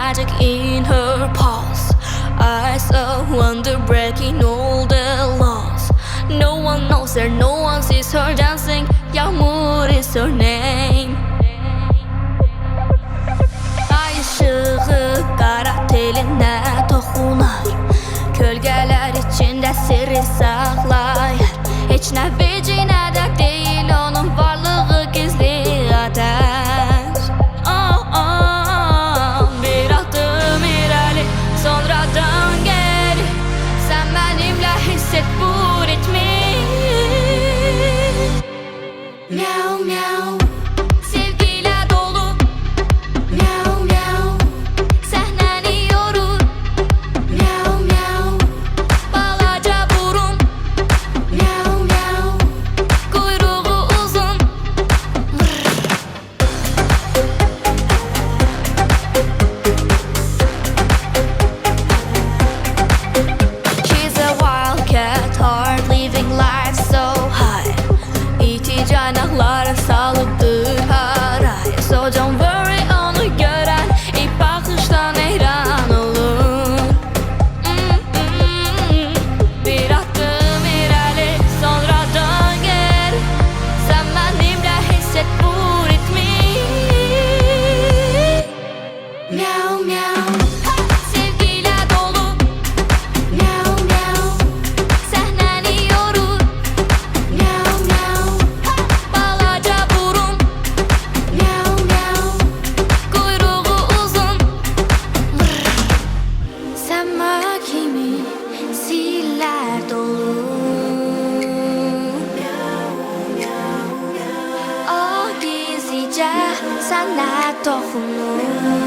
magic in her paws. Eyes of wonder breaking all the laws. No one knows her, no one sees her dancing. Yağmur is her name. Ay ışığı qara teline toxunar. Kölgələr içində sirri saxlayır. Heç nə vecinə də deyil onun varlığı gizli ateş. Bir adım irəli, sonradan geri. Sən mənimlə hiss et bu ritmi. Miau miau, sevgiyle dolu. Miau miau, səhnəni yorur. Miau miau, balaca burun. Miau miau, kuyruğu uzun. She's a wildcat heart, living life so high. İti canaklara salıbdır her ay. So don't worry, onu gören ilk bakıştan heyran olur. Bir adım irəli, sonradan geri. Sen benimle hisset bu ritmi. Miau miau, sevgiyle dolu. Miau miau, səhnəni yorur. Miau miau, balaca burun. Miau miau, kuyruğu uzun. Sema kimi siller dolu. O gizlice sana dokunur.